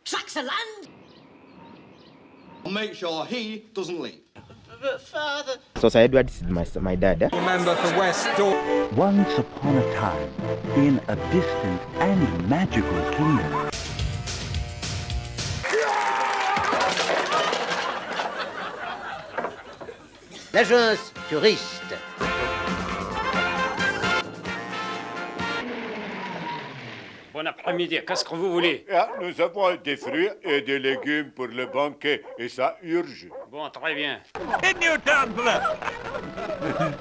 tracts of land. Make sure he doesn't leave. But Father... So Sir Edward is my dad, eh? Remember for West Door. Once upon a time, in a distant and magical kingdom. L'agence touriste. Bon après-midi, qu'est-ce que vous voulez? Nous avons des fruits et des légumes pour le banquet, et ça urge. Bon, très bien. In your town,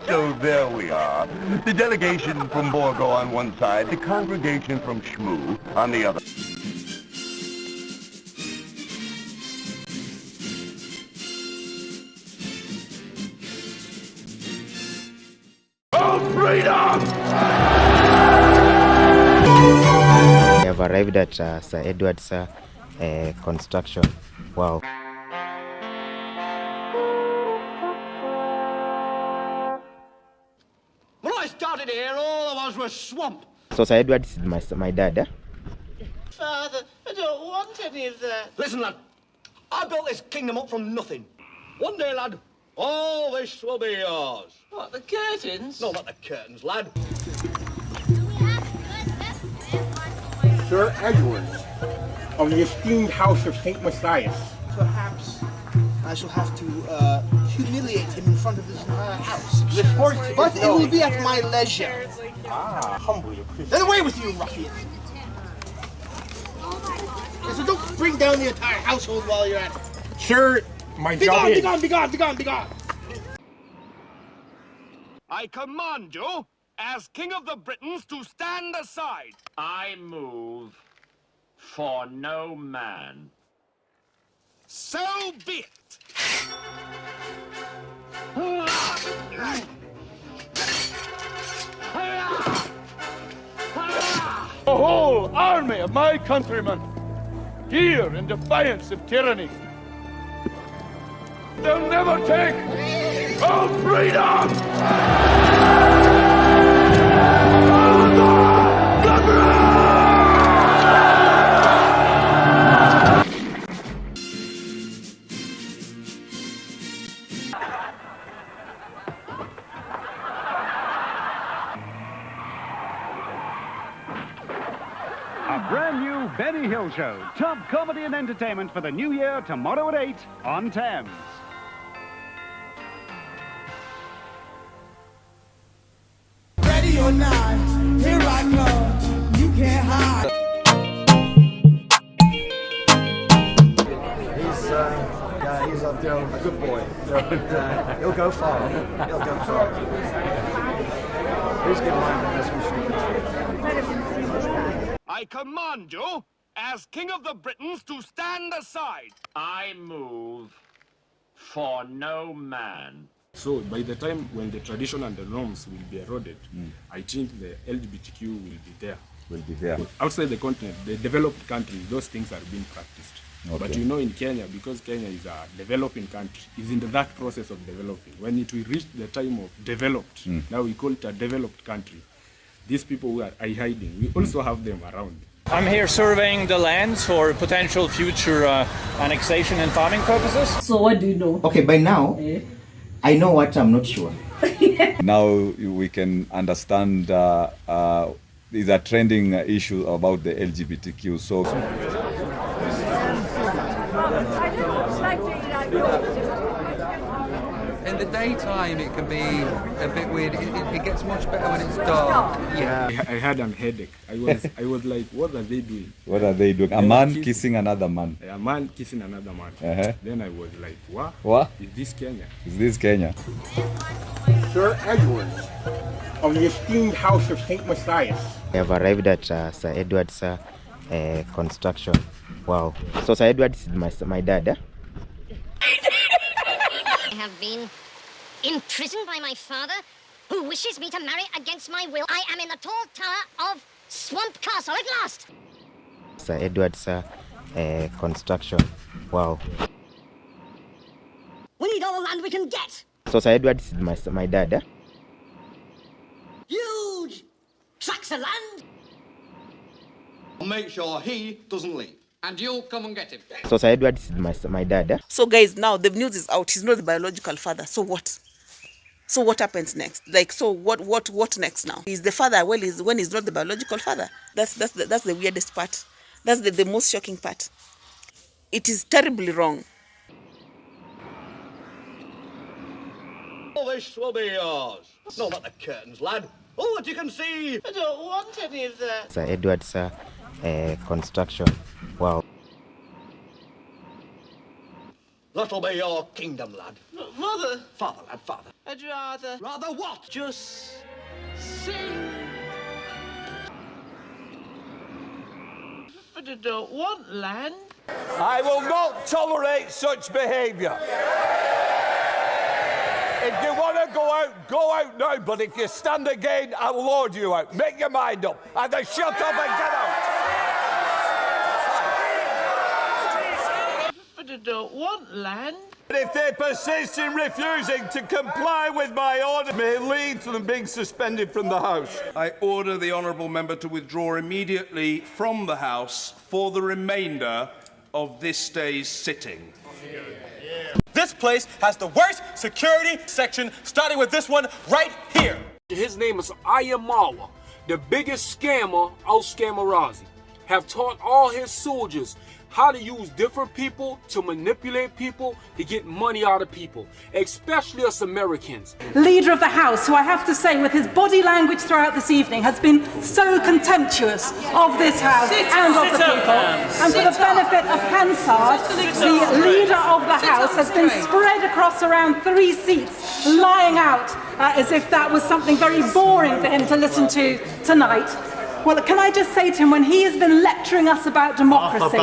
So there we are. The delegation from Borgo on one side, the congregation from Shmoo on the other. We have arrived at Sir Edward's construction. Wow. When I started here, all there was swamp. So Sir Edward is my dad, eh? Father, I don't want any of that. Listen, lad, I built this kingdom up from nothing. One day, lad, all this will be yours. What, the curtains? No, not the curtains, lad. Sir Edward of the esteemed house of St. Matthias. Perhaps I shall have to humiliate him in front of his entire house. But it will be at my leisure. Humbly appreciate. Then away with you, ruffian! So don't bring down the entire household while you're at it. Sir, my Be job gone, is... be gone, be gone, be gone, be gone! I command you, as King of the Britons, to stand aside. I move for no man. So be it. The whole army of my countrymen, here in defiance of tyranny. They'll never take our freedom! A brand new Benny Hill Show. Top comedy and entertainment for the new year, tomorrow at 8 on Thames. Ready or not, here I come. You can't hide. He's a good boy. He'll go far. He'll go far. Please give mine this I command you, as King of the Britons, to stand aside. I move for no man. So by the time when the tradition and the norms will be eroded, I think the LGBTQ will be there. Will be there. Outside the continent, the developed countries, those things are being practiced. Okay. But you know, in Kenya, because Kenya is a developing country, is in that process of developing. When it will reach the time of developed, now we call it a developed country. These people who are hiding, we also have them around. I'm here surveying the lands for potential future annexation and farming purposes. So what do you know? Okay, by now, I know what I'm not sure. Now we can understand is a trending issue about the LGBTQ. So. In the daytime, it can be a bit weird. It gets much better when it's dark. Yeah. I had a headache. I was like, what are they doing? What are they doing? A man kissing another man. A man kissing another man. Then I was like, what? What? Is this Kenya? Is this Kenya? Sir Edward of the esteemed house of St. Matthias. We have arrived at Sir Edward's construction. Wow. So Sir Edward is my dad, eh? I have been imprisoned by my father, who wishes me to marry against my will. I am in the tall tower of Swamp Castle at last. Sir Edward's construction. Wow. We need all the land we can get. So Sir Edward is my dad, eh? Huge tracts of land. Make sure he doesn't leave. And you'll come and get him. So Sir Edward is my dad. Eh? So guys, now the news is out. He's not the biological father. So what? So what happens next? Like, so what next now? He's the father when he's not the biological father. That's the weirdest part. That's the most shocking part. It is terribly wrong. All this will be yours. No, not the curtains, lad. All that you can see. I don't want any of that. Sir Edward's construction. Wow. That'll be your kingdom, lad. Mother. Father, lad, father. I'd rather. Rather what? Just sing. But I don't want land. I will not tolerate such behaviour. If you want to go out now, but if you stand again, I'll lord you out. Make your mind up. Either shut up and get out. But I don't want land. If they persist in refusing to comply with my order, may lead to them being suspended from the House. I order the honourable member to withdraw immediately from the House for the remainder of this day's sitting. This place has the worst security section, starting with this one right here. His name is Marwa, the biggest scammer out Scamarazi. Have taught all his soldiers how to use different people to manipulate people to get money out of people, especially us Americans. Leader of the House, who I have to say with his body language throughout this evening has been so contemptuous of this House and of the people. And for the benefit of Hansard, the leader of the House has been spread across around 3 seats, lying out as if that was something very boring for him to listen to tonight. Well, can I just say to him, when he has been lecturing us about democracy,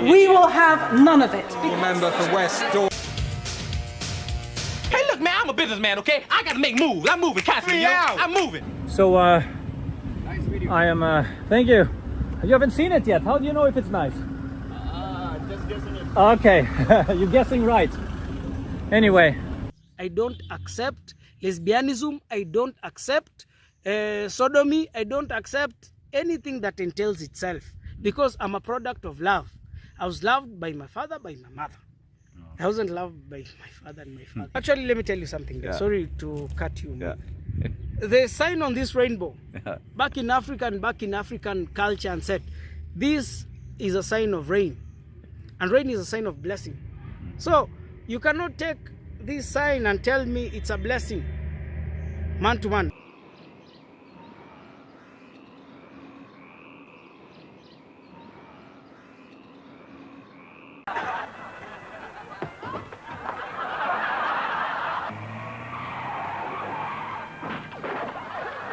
we will have none of it. Member for West Door. Hey, look, man, I'm a businessman, okay? I gotta make moves. I'm moving constantly, yo. I'm moving. So, I am, thank you. You haven't seen it yet. How do you know if it's nice? Just guessing it. Okay, you're guessing right. Anyway. I don't accept lesbianism. I don't accept sodomy. I don't accept anything that entails itself, because I'm a product of love. I was loved by my father, by my mother. I wasn't loved by my father and my father. Actually, let me tell you something. Yeah. Sorry to cut you. Yeah. The sign on this rainbow, back in African culture, and said, this is a sign of rain, and rain is a sign of blessing. So you cannot take this sign and tell me it's a blessing, man to man.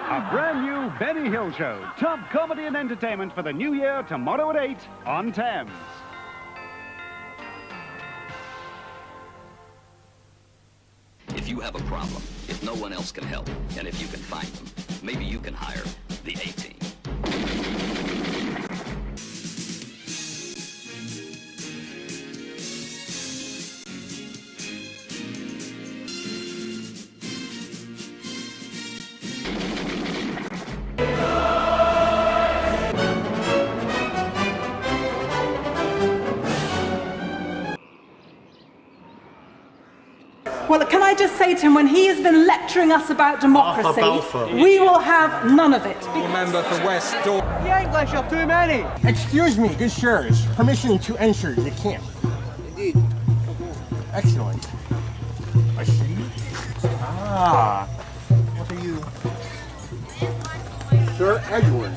A brand new Benny Hill Show. Top comedy and entertainment for the new year, tomorrow at 8 on Thames. If you have a problem, if no one else can help, and if you can find them, maybe you can hire the A-Team. Well, can I just say to him, when he has been lecturing us about democracy, we will have none of it. Member for West Door. The English are too many. Excuse me, good sirs. Permission to enter the camp. Indeed. Excellent. I see. Ah. What are you? Sir Edward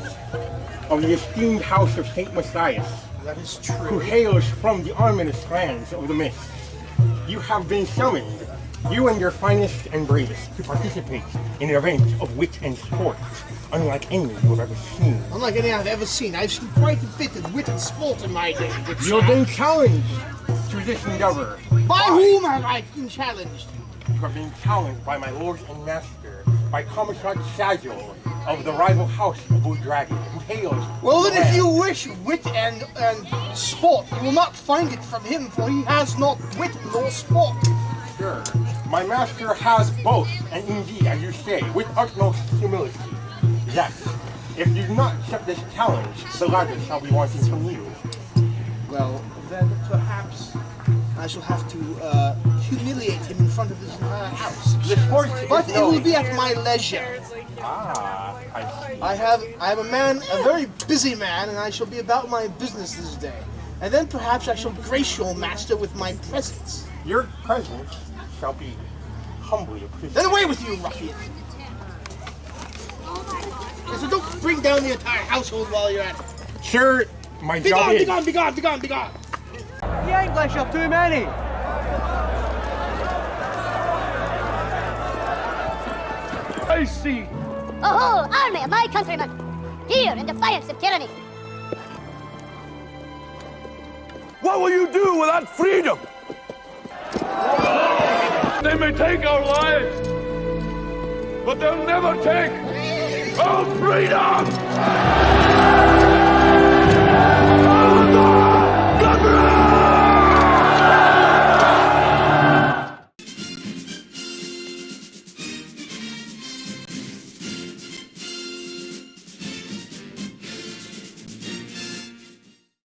of the esteemed House of St. Matthias. That is true. Who hails from the arminous lands of the mist. You have been summoned, you and your finest and bravest, to participate in an event of wit and sport, unlike any you have ever seen. Unlike any I've ever seen. I've seen quite a bit of wit and sport in my day. You've been challenged to this endeavor. By whom have I been challenged? You have been challenged by my lord and master, by Commissar Sagil of the rival house of Blue Dragon, who hails. Well, then, if you wish wit and sport, you will not find it from him, for he has not wit nor sport. Sure, my master has both, and indeed, as you say, with utmost humility. Yes, if you do not accept this challenge, the latter shall be wanting from you. Well, I shall have to humiliate him in front of his entire house. But it no. will be at my leisure. Ah, I see. I am a very busy man, and I shall be about my business this day. And then perhaps I shall grace your master with my presence. Your presence shall be humbly appreciated. Then away with you, ruffian! So don't bring down the entire household while you're at it. Sir, my Be job gone, is... be gone, be gone, be gone, be gone! The English are too many. I see. A whole army of my countrymen, here in defiance of tyranny. What will you do without freedom? They may take our lives, but they'll never take our freedom!